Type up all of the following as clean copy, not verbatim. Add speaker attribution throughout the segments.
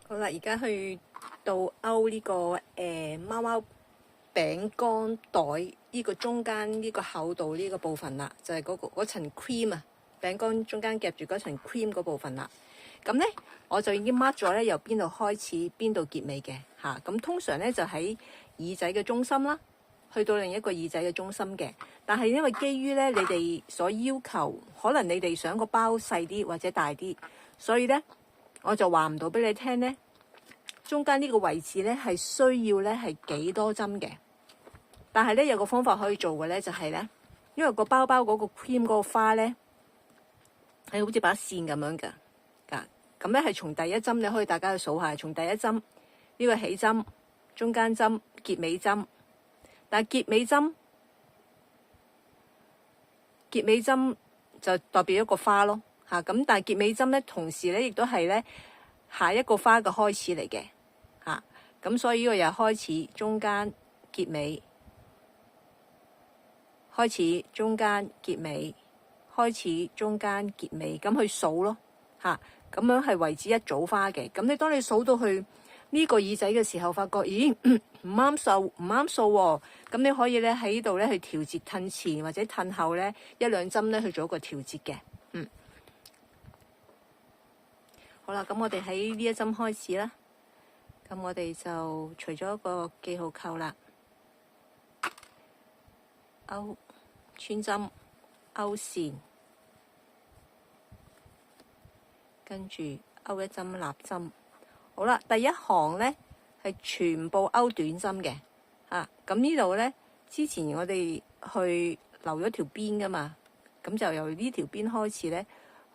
Speaker 1: 好啦，而家去到勾呢個貓貓餅乾袋呢個中間呢個厚度呢個部分啦，就係嗰層 cream 啊，餅乾中間夾住嗰層 cream 嗰部分啦。咁咧我就已經 mark 咗咧，由邊度開始邊度結尾嘅嚇。咁通常咧就喺耳仔嘅中心啦，去到另一個耳仔嘅中心嘅。但係因為基於咧你哋所要求，可能你哋想個包細啲或者大啲，所以咧我就話唔到俾你聽咧，中間呢個位置咧係需要咧係幾多針嘅。但係咧有個方法可以做嘅咧，就係咧，因為個包包嗰個 cream 嗰個花咧係好似把線咁樣嘅。咁咧係從第一針，你可以大家去數下，從第一針呢個起針、中間針、結尾針。但係結尾針就代表一個花咯嚇。咁但係結尾針咧，同時咧亦都係咧下一個花嘅開始嚟嘅嚇。咁所以呢個又開始、中間、結尾，開始、中間、結尾，開始、中間、結尾，咁去數咯嚇。咁樣係為之一組花嘅。咁你當你數到去呢個耳仔嘅時候，發覺咦唔啱數喎。咁你可以咧喺呢度咧去調節，褪前或者褪後咧一兩針咧去做一個調節嘅。好啦，咁我哋喺呢一針開始啦。咁我哋就除咗一個記號扣啦，勾穿針、勾線。跟住勾一針立針，好啦，第一行咧係全部勾短針嘅，咁呢度咧之前我哋去留咗條邊噶嘛，咁就由呢條邊開始咧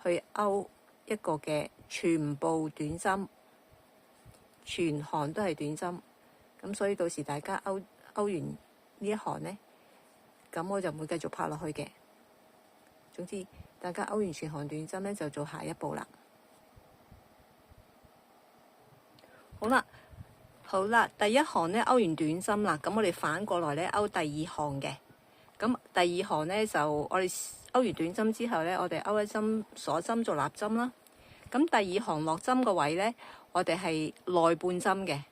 Speaker 1: 去勾一個嘅全部短針，全行都係短針，咁所以到時大家勾完呢一行咧，咁我就唔會繼續拍落去嘅。總之大家勾完全行短針咧，就做下一步啦。好啦，第一行咧勾完短針啦，咁我哋反過來咧勾第二行嘅。咁第二行咧就我哋勾完短針之後咧，我哋勾一針鎖針做立針啦。咁第二行落針個位咧，我哋係內半針嘅，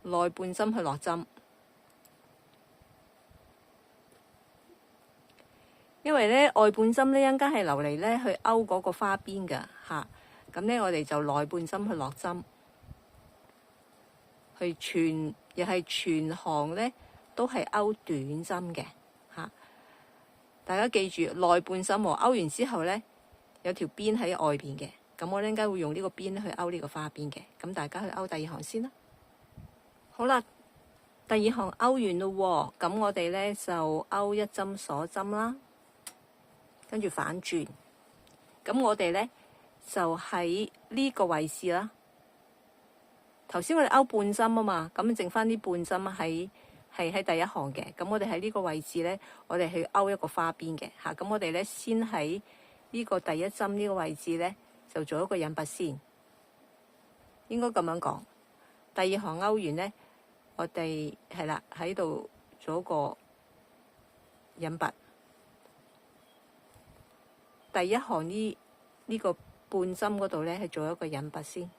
Speaker 1: 內半針去落針。因為咧外半針咧一陣間係留嚟咧去勾嗰個花邊㗎嚇，咁咧我哋就內半針去落針。又係全行咧都係勾短針嘅嚇，大家記住內半針喎，勾完之後咧有條邊喺外邊嘅，咁我應該會用呢個邊去勾呢個花邊嘅，咁大家去勾第二行先啦。好啦，第二行勾完咯喎，咁我哋咧就勾一針鎖針啦，跟住反轉，咁我哋咧就喺呢個位置啦。頭先我哋勾半針啊嘛，咁剩翻啲半針係喺第一行嘅，咁我哋喺呢個位置咧，我哋去勾一個花邊嘅嚇，咁我哋咧先喺呢個第一針呢個位置咧，就做一個引拔先，應該咁樣講。第二行勾完咧，我哋係啦喺度做一個引拔。第一行呢個半針嗰度咧，係做一個引拔先。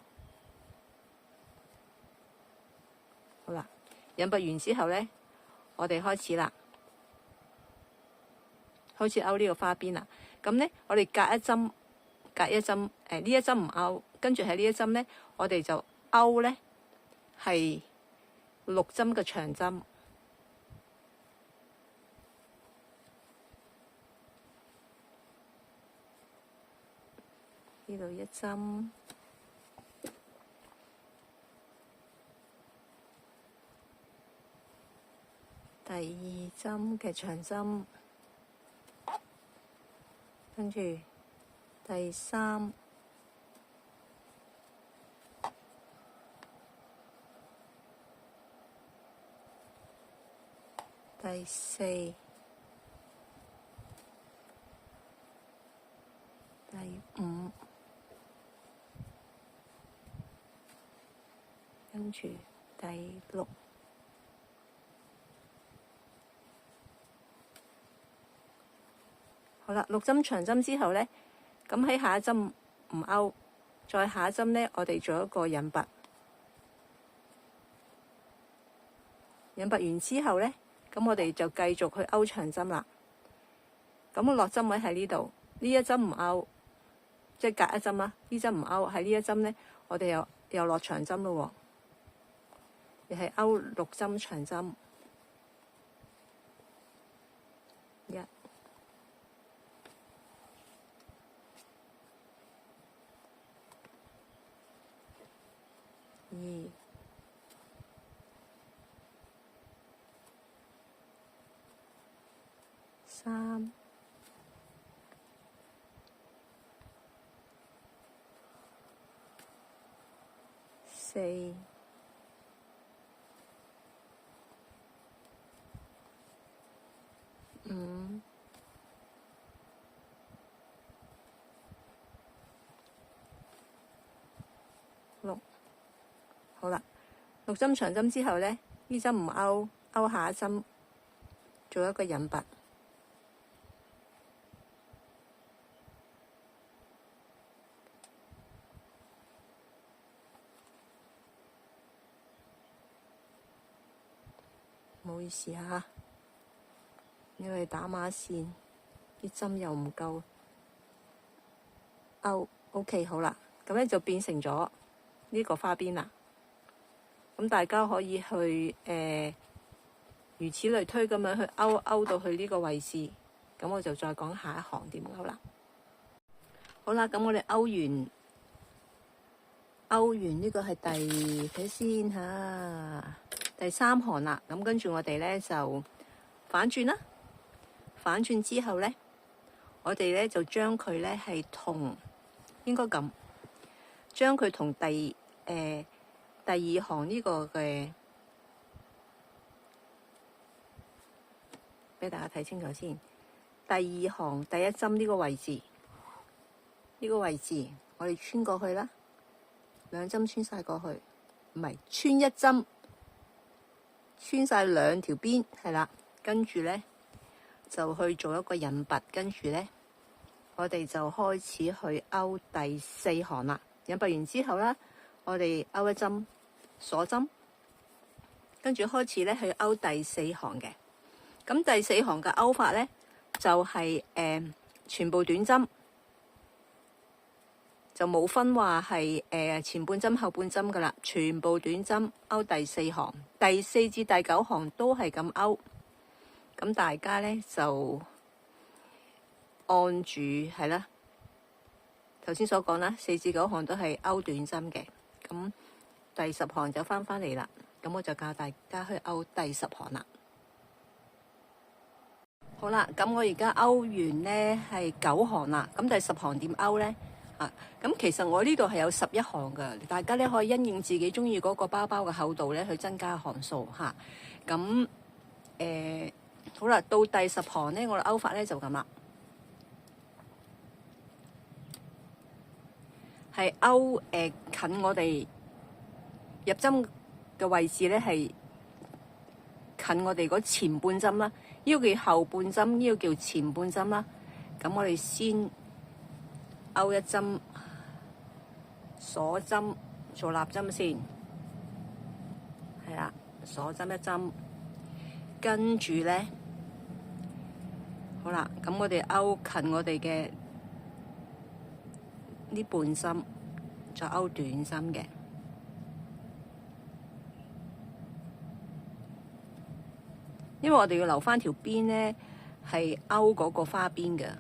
Speaker 1: 好啦，引拔完之後咧，我哋開始啦，開始勾呢個花邊啦。咁咧，我哋隔一針，呢一針唔勾，跟住喺呢一針咧，我哋就勾咧係6針嘅長針，呢度一針。第二針嘅長針，跟住第三、第四、第五，跟住第六。好啦，6針長針之後咧，咁喺下一針唔勾，再下一針咧，我哋做一個引拔，引拔完之後咧，咁我哋就繼續去勾長針啦。咁落針位喺呢度，呢一針唔勾，即係隔一針啦。呢針唔勾，喺呢一針咧，我哋又落長針咯喎，又係勾6針長針，一、2、3、4、5、6，好啦，6針長針之後咧，呢針唔勾，勾下一針，做一個引拔。唔好意思嚇，因為打孖線，啲針又唔夠勾。OK， 好啦，咁咧就變成咗呢個花邊啦。咁大家可以去如此類推咁樣去勾到去呢個位置。咁我就再講下一行點勾啦。好啦，咁我哋勾完呢個係睇先嚇。第3行啦，咁跟住我哋咧就反轉啦。反轉之後咧，我哋咧就將佢咧係同應該咁，將佢同第2行呢個嘅，俾大家睇清楚先。第2行第一針呢個位置，我哋穿過去啦，2針穿晒過去，唔係穿1針。穿晒2條邊，係啦，跟住咧就去做一個引拔，跟住咧我哋就開始去勾第4行啦。引拔完之後啦，我哋勾一針鎖針，跟住開始咧去勾第4行嘅。咁第4行嘅勾法咧就係全部短針，就冇分話係前半針後半針噶啦，全部短針勾第4行，第4至第9行都係咁勾。咁大家咧就按住係啦，頭先所講啦，4至9行都係勾短針嘅。咁第10行就翻嚟啦。咁我就教大家去勾第10行啦。好啦，咁我而家勾完咧係9行啦。咁第10行點勾咧？咁其實我呢度係有11行㗎，大家咧可以因應自己中意嗰個包包嘅厚度咧去增加行數嚇。咁好啦，到第10行咧，我嘅勾法咧就咁啦，係勾近我哋入針嘅位置咧，係近我哋嗰前半針啦。呢個叫後半針，呢個叫前半針啦。咁我哋先勾一針鎖針做立針先，係啦，鎖針一針，跟住咧，好啦，咁我哋勾近我哋嘅呢半針，再勾短針嘅，因為我哋要留翻條邊咧，係勾嗰個花邊嘅。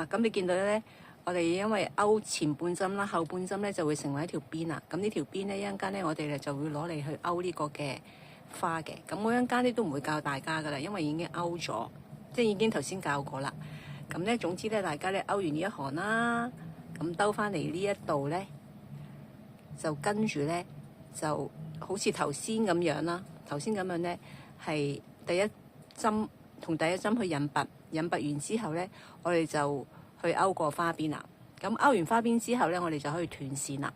Speaker 1: 咁你見到咧，我哋因為勾前半針啦，後半針咧就會成為一條邊啦。咁呢條邊咧，一陣間咧，我哋咧就會攞嚟去勾呢個嘅花嘅。咁我一陣間咧都唔會教大家噶啦，因為已經勾咗，即係已經頭先教過啦。咁咧，總之咧，大家咧勾完呢一行啦，咁兜翻嚟呢一度咧，就跟住咧就好似頭先咁樣啦。頭先咁樣咧係第一針同第一針去引拔。引拔完之後咧，我哋就去勾個花邊啦。咁勾完花邊之後咧，我哋就可以斷線啦。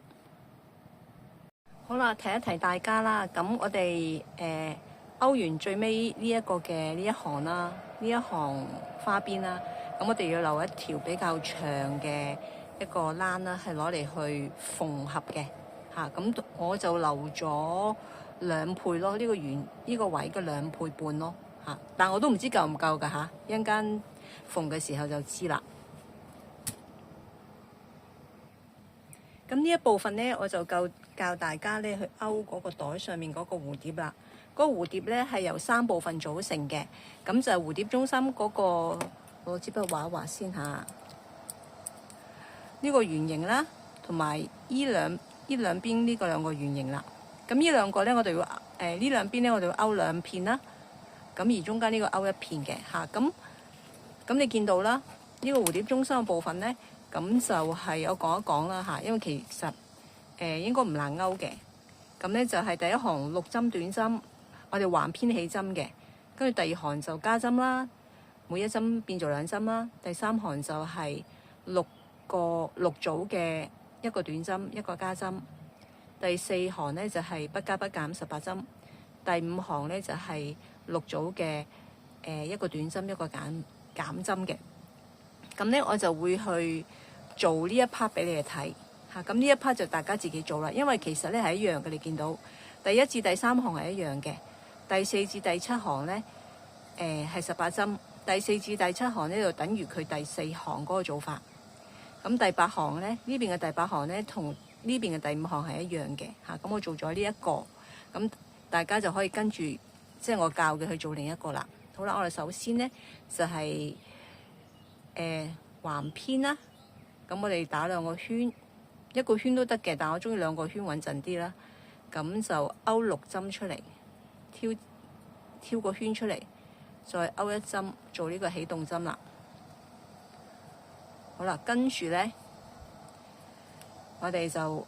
Speaker 1: 好啦，提一提大家啦。咁我哋勾完最尾呢一個嘅呢一行啦，呢一行花邊啦。咁咁我哋要留一條比較長嘅一個欄啦，係攞嚟去縫合嘅嚇。咁我就留咗2倍咯，呢個圓呢個位嘅2倍半咯嚇。但我都唔知夠唔夠㗎嚇，一陣間縫嘅時候就知啦。咁呢一部分咧，我就教大家咧去勾嗰個袋上面嗰個蝴蝶啦。嗰個蝴蝶咧係由3部分組成嘅，咁就係蝴蝶中心嗰個，攞支筆畫一畫先嚇。呢個圓形啦，同埋呢兩邊呢個2個圓形啦。咁呢2個咧，我哋要呢兩邊咧，我哋要勾2片啦。咁而中間呢個勾1片嘅嚇。咁你見到啦，呢個蝴蝶中心嘅部分咧。咁就係我講一講啦嚇，因為其實應該唔難勾嘅。咁咧就係第一行6針短針，我哋橫編起針嘅。跟住第2行就加針啦，每一針變做2針啦。第3行就係6組嘅1個短針1個加針。第4行咧就係不加不減18針。第5行咧就係6組嘅1個短針1個減針嘅。咁咧我就會去做呢一 part 俾你哋睇嚇。咁呢一 part 就大家自己做啦，因為其實咧係一樣嘅。你見到第1至第3行係一樣嘅，第4至第7行咧係18針，第4至第7行咧就等於佢第4行嗰個做法。咁第8行咧，呢邊嘅第8行咧同呢邊嘅第5行係一樣嘅嚇。咁我做咗呢一個，咁大家就可以跟住即係我教嘅去做另一個啦。好啦，我哋首先咧就係橫編啦。咁我哋打2個圈，1個圈都得嘅，但我中意2個圈穩陣啲啦。咁就勾6針出嚟，挑個圈出嚟，再勾1針做呢個起動針啦。好啦，跟住咧，我哋就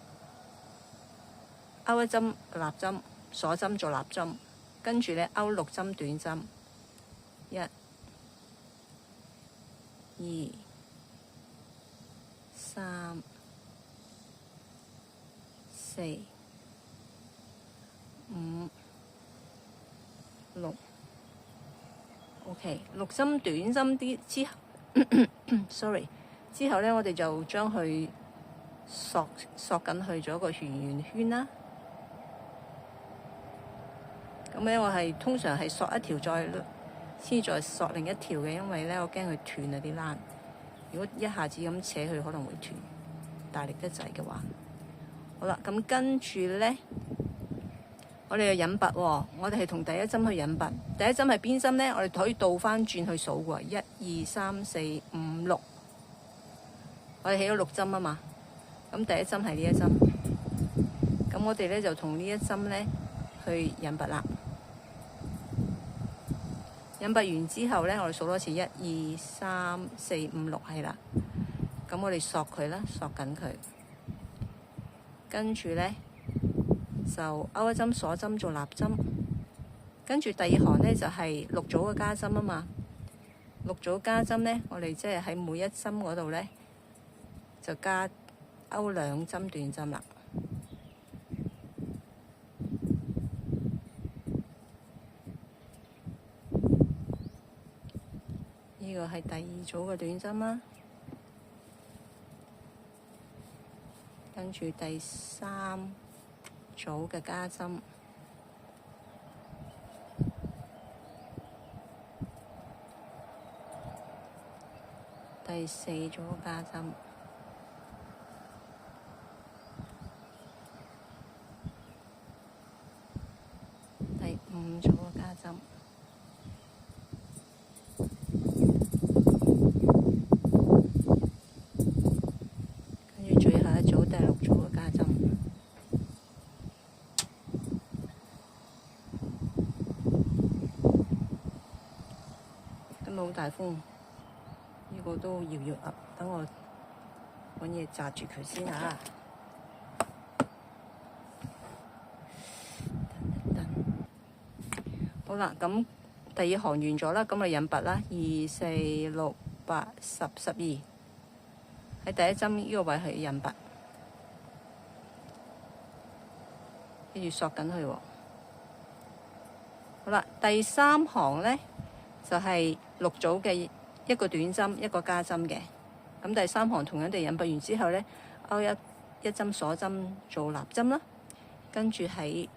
Speaker 1: 勾1針立針，鎖針做立針，跟住咧勾6針短針，1、2、3、4、5、6 OK， 6針短針啲之後，sorry， 之後咧我哋就將佢索緊去咗個圓圈啦。咁咧我係通常係索一條先再索另一條嘅，因為咧我驚佢斷啊啲欄。如果一下子咁扯佢可能會斷，大力得滯嘅話。好啦，咁跟住咧，我哋又引拔喎。我哋係同第1針去引拔。第1針係邊針咧？我哋可以倒翻轉去數喎。1、2、3、4、5、6。我哋起咗6針啊嘛。咁第1針係呢一針。咁我哋咧就同呢一針咧去引拔啦。引拔完之後咧，我哋數多次1、2、3、4、5、6係啦。咁我哋索佢啦，索緊佢。跟住咧就勾1針鎖針做立針。跟住第2行咧就係6組嘅加針啊嘛。6組加針咧，我哋即係喺每一針嗰度咧就勾2針短針啦。呢個係第2組嘅短針啦，跟住第3組嘅加針，第4組加針，第5組加針。好大風，呢個都搖搖噏，等我揾嘢紮住佢先嚇。等。好啦，咁第2行完咗啦，咁我引拔啦，2、4、6、8、10、12，喺第1針呢個位去引拔，跟住索緊佢喎。好啦，第3行咧就係6組嘅一個短針，一個加針嘅。咁第三行同樣地引拔完之後咧，勾一針鎖針做立針啦，跟住喺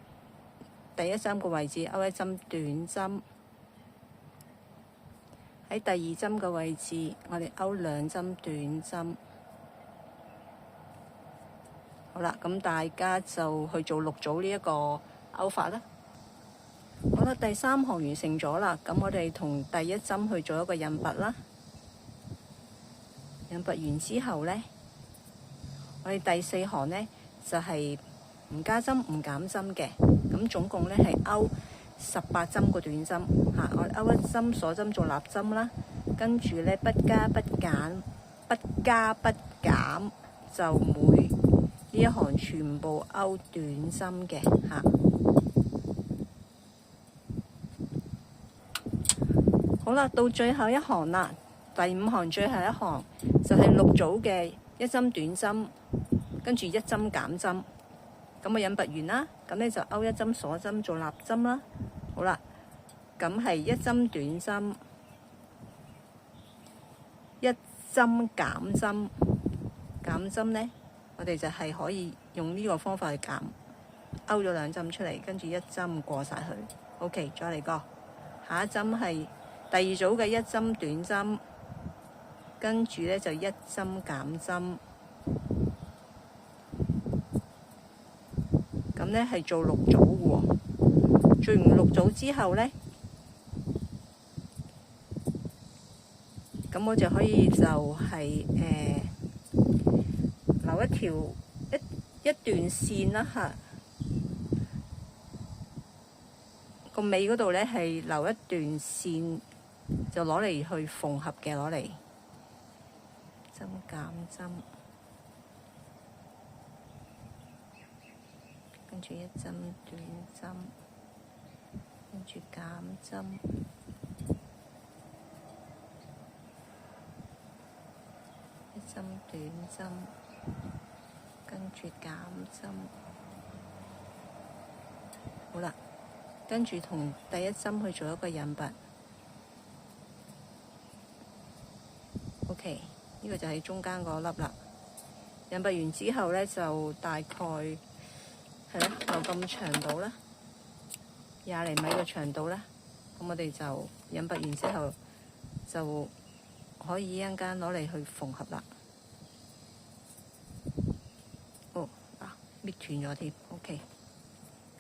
Speaker 1: 第一針個位置勾一針短針，喺第二針嘅位置我哋勾兩針短針。好啦，咁大家就去做6組呢一個勾法啦。好啦，第三行完成咗啦，咁我哋同第一針去做一個引拔啦。引拔完之後咧，我哋第四行咧就係唔加針唔減針嘅，咁總共咧係勾18針個短針嚇，我勾一針鎖針做立針啦，跟住咧不加不減，就每呢一行全部勾短針嘅嚇。好啦，到最後一行啦，第5行最後一行就係6組嘅一針短針，跟住一針減針。咁我引拔完啦，咁咧就勾一針鎖針做立針啦。好啦，咁係一針短針，一針減針。減針咧，我哋就係可以用呢個方法去減，勾咗2針出嚟，跟住一針過晒去。OK， 再嚟過，下一針係第二組嘅一針短針，跟住咧就一針減針。咁咧係做6組喎，做完6組之後咧，咁我就可以就係留一段線啦嚇，個尾嗰度咧係留一段線，就攞嚟去縫合嘅，攞嚟針減針。跟住一針短針，跟住減針，一針短針，跟住減針。好啦，跟住同第一針去做一個引拔。OK， 呢個就係中間嗰粒啦。引拔完之後咧，就大概係啦，有咁長度啦，20厘米嘅長度啦。咁我哋就引拔完之後，就可以一陣間攞嚟去縫合啦。哦，搣斷咗添。OK，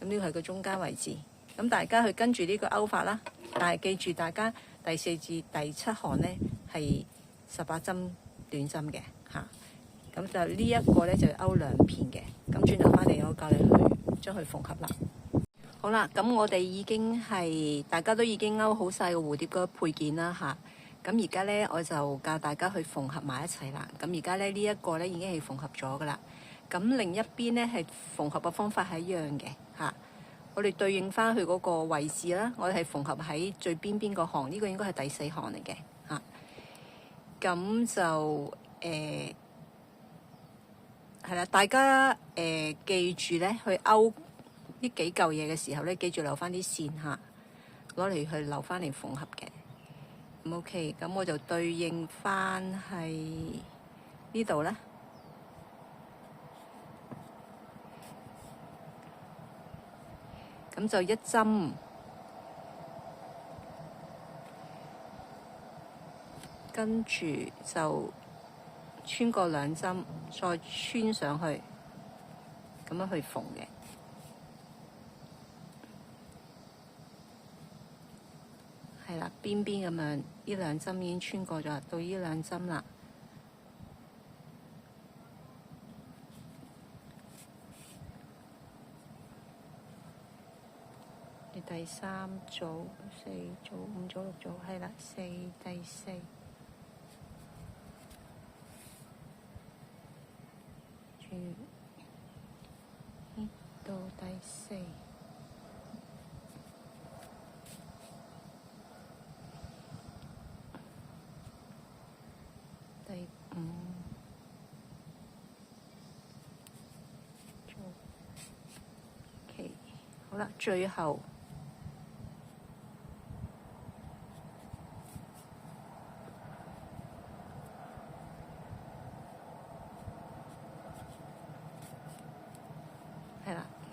Speaker 1: 咁呢個係個中間位置。咁大家去跟住呢個勾法啦，但係記住大家第4至第7行咧係18針短針嘅嚇。咁就呢一個咧就勾2片嘅。咁轉頭翻嚟，我教你去將佢縫合啦。好啦，咁我哋已經係大家都已經勾好晒個蝴蝶嗰個配件啦嚇。咁而家咧我就教大家去縫合埋一齊啦。咁而家咧呢一個咧已經係縫合咗噶啦。咁另一邊咧係縫合嘅方法係一樣嘅嚇。我哋對應翻佢嗰個位置啦，我哋係縫合喺最邊個行，呢個應該係第4行嚟嘅嚇。咁就係啦，大家記住咧，去勾呢幾嚿嘢嘅時候咧，記住留翻啲線嚇，攞嚟去留翻嚟縫合嘅。咁 OK， 咁我就對應翻係呢度啦。咁就一針，跟住就穿過2針，再穿上去，咁樣去縫嘅。係啦，邊邊咁樣，呢2針已經穿過咗，到呢2針啦。第3組、4組、5組、6組，係啦，第4。呢到第4，第5組。OK， 好啦，最後。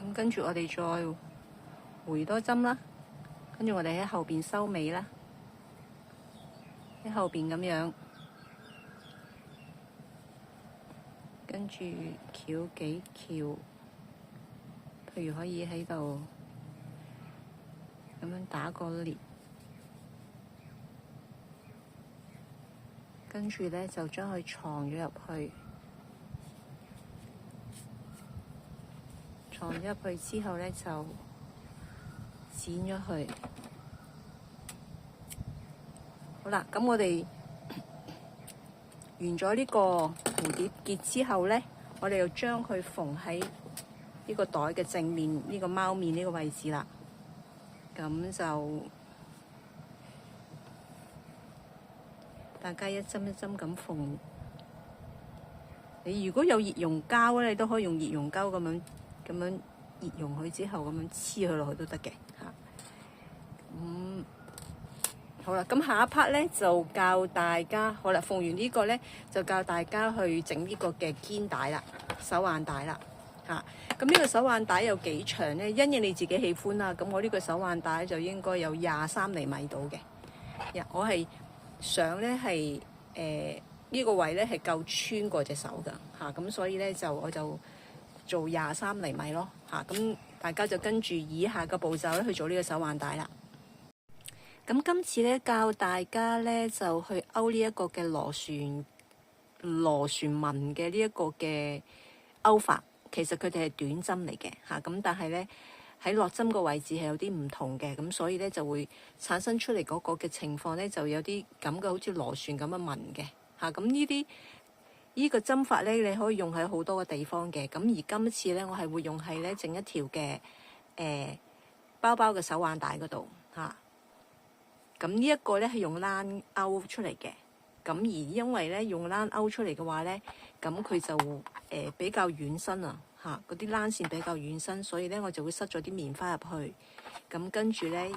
Speaker 1: 咁跟住我哋再回多針啦，跟住我哋喺後邊收尾啦，喺後邊咁樣，跟住翹幾翹，譬如可以喺度咁樣打個裂，跟住咧就將佢藏咗入去。藏咗入去之後咧，就剪咗佢。好啦，咁我哋完咗呢個蝴蝶結之後咧，我哋就將佢縫喺呢個袋嘅正面呢個貓面呢個位置啦。咁就大家一針一針咁縫。你如果有熱熔膠咧，你都可以用熱熔膠咁樣熱熔佢之後咁樣黐佢落去都得嘅嚇。好啦，咁下一 part 咧就教大家，好啦，縫完呢個咧就教大家去整呢個嘅肩帶啦，手環帶啦嚇。咁呢個手環帶有幾長咧？因應你自己喜歡啦。咁我呢個手環帶就應該有23厘米到嘅。我係想咧係呢個位咧係夠穿過隻手㗎嚇，咁所以咧我就做23厘米咯嚇。咁大家就跟住以下嘅步驟咧去做呢個手環帶啦。咁今次咧教大家咧就去勾呢一個嘅螺旋紋嘅呢一個嘅勾法，其實佢哋係短針嚟嘅嚇。咁但係咧喺落針個位置係有啲唔同嘅，咁所以咧就會產生出嚟嗰個嘅情況咧就有啲咁嘅好似螺旋咁嘅紋嘅嚇。咁呢個針法咧你可以用喺好多個地方嘅。咁而今次咧我係會用喺咧整一條嘅包包嘅手環帶嗰度嚇。咁呢一個咧係用冷勾出嚟嘅，咁而因為咧用冷勾出嚟嘅話咧，咁佢就比較軟身啊嚇，嗰啲冷線比較軟身，所以咧我就會塞咗啲棉花入去，咁跟住咧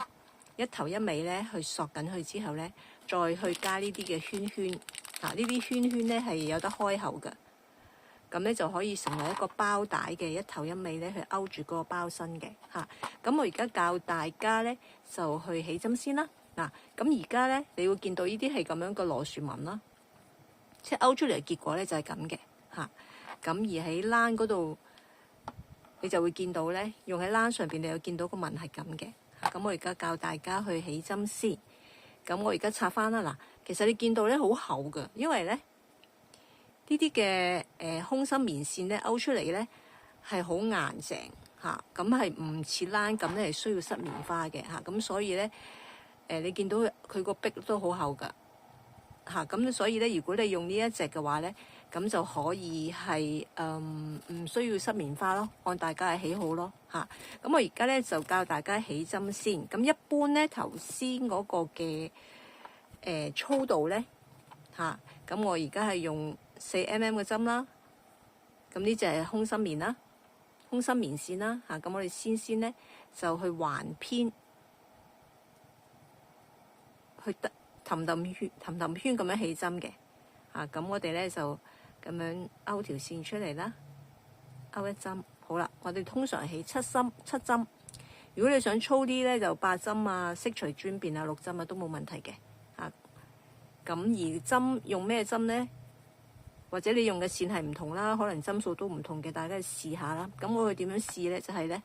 Speaker 1: 一頭一尾咧去索緊佢之後咧，再去加呢啲嘅圈圈嚇，呢啲圈圈咧係有得開口嘅，咁咧就可以成為一個包帶嘅一頭一尾咧去勾住嗰個包身嘅嚇。咁我而家教大家咧就去起針先啦。嗱，咁而家咧，你會見到呢啲係咁樣嘅螺旋紋啦，即係勾出嚟嘅結果咧就係咁嘅嚇。咁而喺冷嗰度，你就會見到咧，用喺冷上邊，你有見到個紋係咁嘅。咁我而家教大家去起針先。咁我而家拆翻啦。嗱，其實你見到咧好厚㗎，因為咧呢啲嘅空心棉線咧勾出嚟咧係好硬淨嚇，咁係唔似冷咁咧係需要塞棉花嘅嚇，咁所以咧。你見到佢個壁都好厚㗎嚇，咁所以咧，如果你用呢一隻嘅話咧，咁就可以係唔需要塞棉花咯，按大家嘅喜好咯嚇。咁我而家咧就教大家起針先。咁一般咧頭先嗰個嘅粗度咧嚇，咁我而家係用4mm嘅針啦。咁呢隻係空心棉啦，空心棉線啦嚇。咁我哋先咧就去橫編。去氹圈咁樣起針嘅，咁我哋咧就咁樣勾條線出嚟啦，勾一針，好啦，我哋通常起7針，如果你想粗啲咧就8針啊，悉隨尊便啊，6針啊都冇問題嘅，咁而針用咩針咧？或者你用嘅線係唔同啦，可能針數都唔同嘅，大家試下啦。咁我會點樣試咧？就係咧，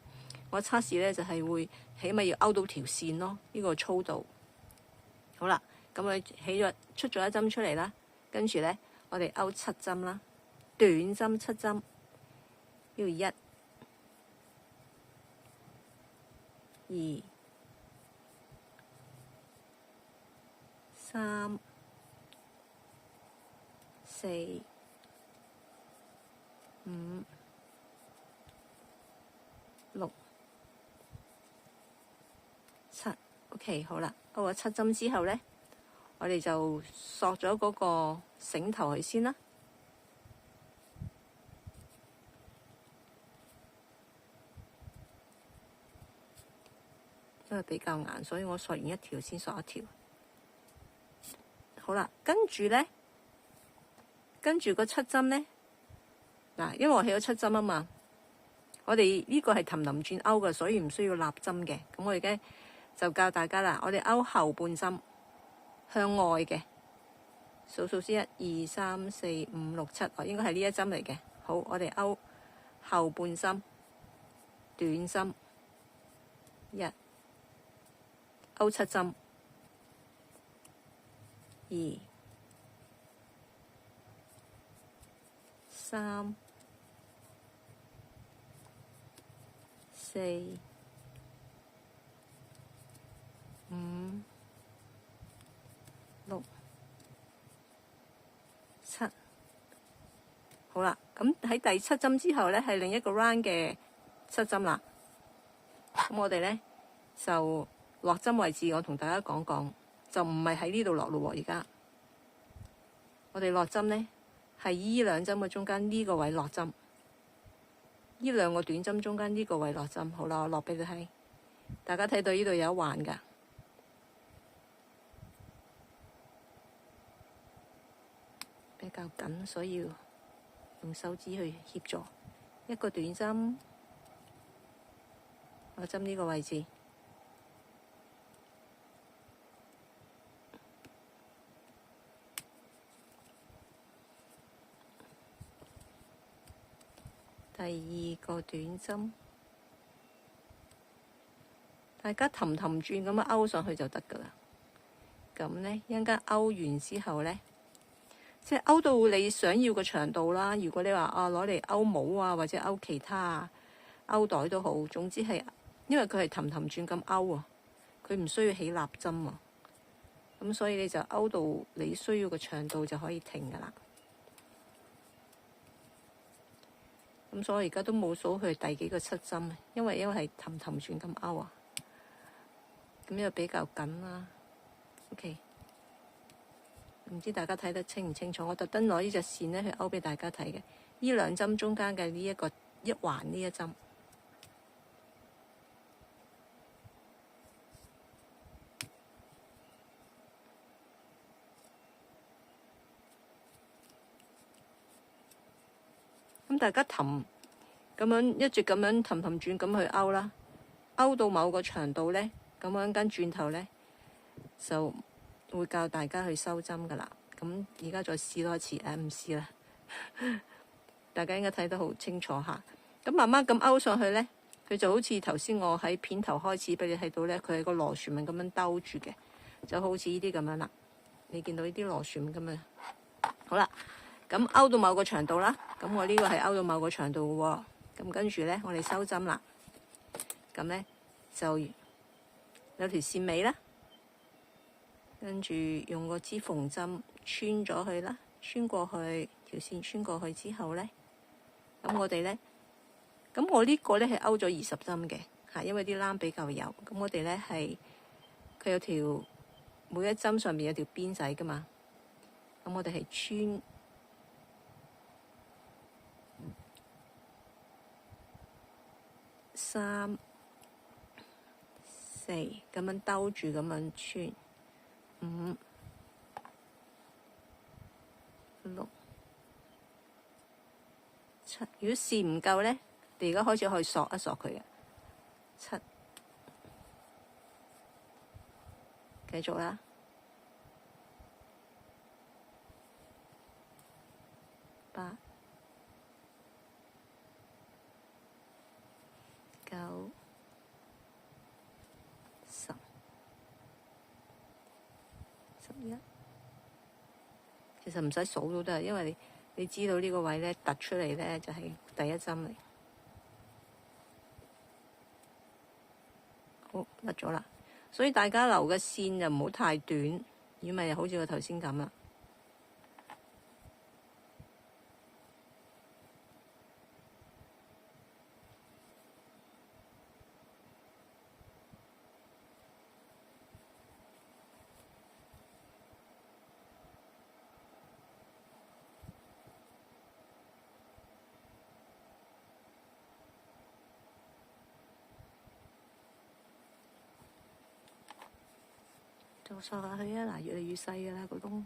Speaker 1: 我測試咧就係會起碼要勾到條線咯，呢個粗度。好啦，咁我出咗一針出嚟啦，跟住咧，我哋勾7針啦，短針7針，呢個1、2、3、4、5、6、7。OK， 好啦，勾咗7針之後咧，我哋就索咗嗰個繩頭去先啦。因為比較硬，所以我索完一條先索一條。好啦，跟住個7針咧，嗱，因為我起咗7針啊嘛，我哋呢個係氹氹轉勾嘅，所以唔需要立針嘅。咁我而家就教大家啦，我哋勾後半針向外嘅，數先1、2、3、4、5、6、7，應該係呢一針嚟嘅。好，我哋勾後半針短針1，勾7針2、3、4、5、6、7，好啦，咁喺第7針之後咧，係另一個 round 嘅7針啦。咁我哋咧就落針位置，我同大家講講，就唔係喺呢度落咯。而家我哋落針咧係依兩針嘅中間呢個位落針，呢兩個短針中間呢個位落針。好啦，我落俾你睇，大家睇到呢度有一環㗎。比較緊，所以要用手指去協助。一個短針，我針呢個位置，第二個短針，大家氹氹轉咁樣勾上去就得㗎啦。咁呢，一陣間勾完之後呢，即係勾到你想要嘅長度啦。如果你話攞嚟勾帽啊，或者勾其他啊，勾袋都好。總之係因為佢係氹氹轉咁勾啊，佢唔需要起立針啊。咁所以你就勾到你需要嘅長度就可以停㗎啦。咁所以我而家都冇數佢第幾個7針啊，因為係氹氹轉咁勾啊。咁又比較緊啦。OK。唔知大家睇得清唔清楚？我特登攞呢隻線咧去勾俾大家睇嘅。呢兩針中間嘅呢一個一環呢一針，咁大家氹咁樣一直咁樣氹氹轉咁去勾啦，勾到某個長度咧，咁樣跟轉頭咧就會教大家去收針噶啦。咁而家再試多一次，唔試啦。大家應該睇得好清楚下。咁慢慢咁勾上去咧，佢就好似頭先我喺片頭開始俾你睇到咧，佢係個螺旋紋咁樣兜住嘅，就好似呢啲咁樣啦。你見到呢啲螺旋紋咁樣，好啦。咁勾到某個長度啦，咁我呢個係勾到某個長度嘅喎。咁跟住咧，我哋收針啦。咁咧就有條線尾啦，跟住用個支縫針穿咗去啦，穿過去條線穿過去之後咧，咁我哋咧，咁我呢個咧係勾咗20針嘅嚇，因為啲籃比較幼。咁我哋咧係佢有條每一針上面有條邊仔噶嘛，咁我哋係穿3、4咁樣兜住咁樣穿5、6、7。如果線唔夠咧，你而家開始可以索一索佢嘅7，繼續啦8、9、10、11。其實唔使數都得，因為你知道呢個位咧突出嚟咧就係第一針嚟。好，甩咗啦，所以大家留嘅線就唔好太短，如果咪就好似我頭先咁啦。就索下去啊！嗱，越嚟越細㗎啦個窿。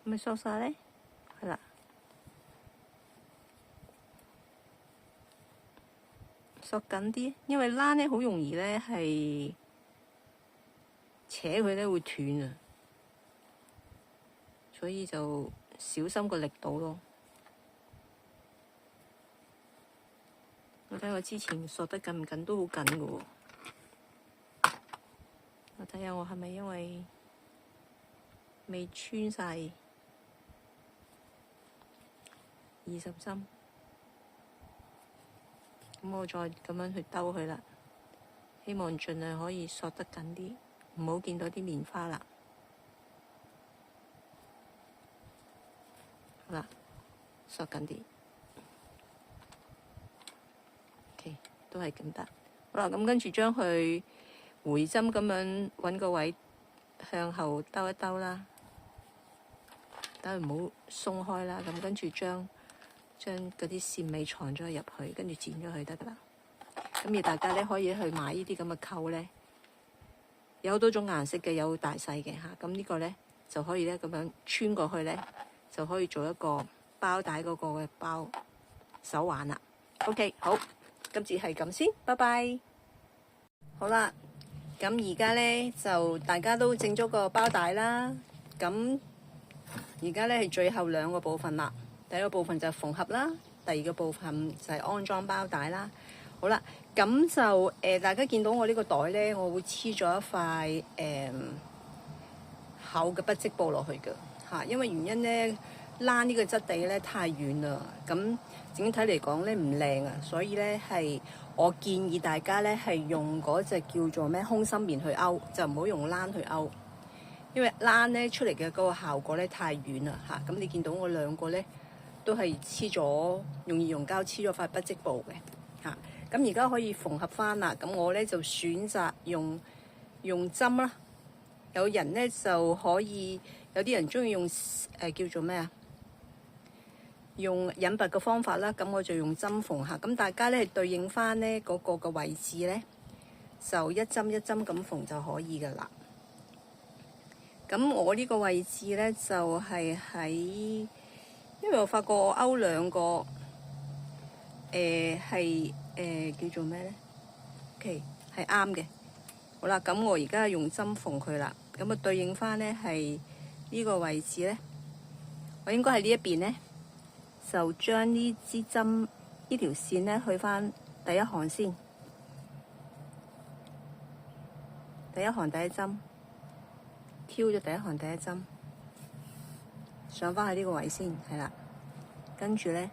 Speaker 1: 咪索晒咧，係啦，索緊啲，因為拉咧好容易咧係扯佢咧會斷啊，所以就小心個力度咯。我睇我之前索得緊唔緊都好緊㗎喎。我睇下我係咪因為未穿晒20針，咁我再咁樣去兜佢啦。希望盡量可以索得緊啲，唔好見到啲棉花啦。好啦，索緊啲。OK， 都係咁得。好啦，咁跟住將佢回針咁樣揾個位向後兜一兜啦，等佢唔好鬆開啦。咁跟住將嗰啲線尾藏咗入去，跟住剪咗佢得噶啦。咁而大家咧可以去買呢啲咁嘅扣咧，有好多種顏色嘅，有大細嘅嚇。咁呢個咧就可以咧咁樣穿過去咧，就可以做一個包帶嗰個嘅包手環啦。OK， 好，今次係咁先，拜拜。好啦，咁而家咧就大家都整咗個包帶啦。咁而家咧係最後2個部分啦。第一個部分就係縫合啦，第二個部分就係安裝包帶啦。好啦，咁就大家見到我呢個袋咧，我會黐咗一塊厚嘅不織布落去嘅嚇，因為原因咧，拉呢個質地咧太軟啦，咁整體嚟講咧唔靚啊，所以咧係我建議大家咧係用嗰隻叫做咩空心棉去勾，就唔好用冷去勾，因為冷咧出嚟嘅嗰個效果咧太軟啦嚇。咁你見到我2個咧都係黐咗用易溶膠黐咗塊不織布嘅嚇。咁而家可以縫合翻啦。咁我咧就選擇用針啦。有人咧就可以，有啲人中意用叫做咩啊？用引拔嘅方法啦。咁我就用針縫合。咁大家咧對應翻咧嗰個嘅位置咧，就一針一針咁縫就可以噶啦。咁我呢個位置咧就係喺，因為我發覺我勾2個，係叫做咩咧 ？OK， 係啱嘅。好啦，咁我而家用針縫佢啦。咁啊對應翻咧係呢個位置咧，我應該係呢一邊咧，就將呢支針呢條線咧去翻第一行先，第一行第一針，挑咗第一行第一針，上翻去呢個位先，係啦。跟住咧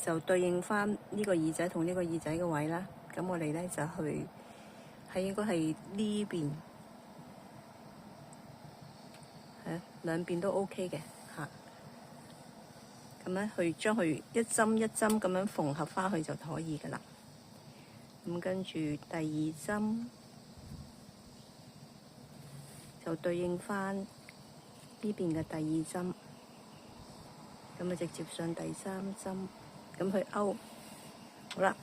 Speaker 1: 就對應翻呢個耳仔同呢個耳仔嘅位啦。咁我哋咧就去係應該係呢邊，係兩邊都 OK 嘅嚇。咁咧去將佢一針一針咁樣縫合翻去就可以噶啦。咁跟住第2針就對應翻呢邊嘅第2針，咁啊直接上第3針，咁去勾。好啦，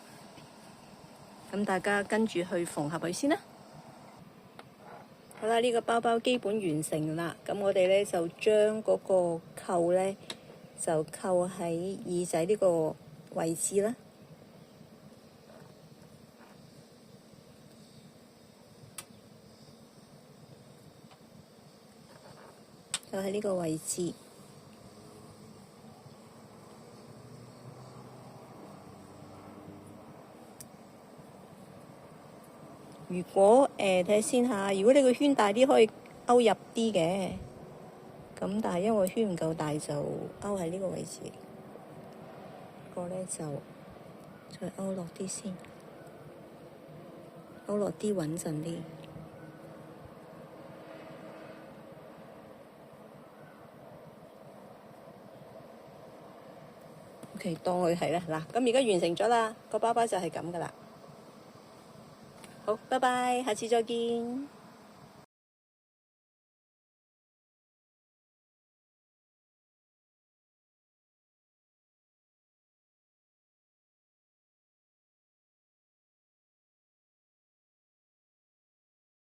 Speaker 1: 咁大家跟住去縫合佢先啦。好啦，呢個包包基本完成啦。咁我哋咧就將嗰個扣咧就扣喺耳仔呢個位置啦。就喺呢個位置。如果睇下先嚇，如果你個圈大啲，可以勾入啲嘅。咁但係因為圈唔夠大，就勾喺呢個位置。個咧就再勾落啲先，勾落啲穩陣啲。OK，當佢係啦。嗱，咁而家完成咗啦，個包包就係咁噶啦。好，拜拜，下次再見。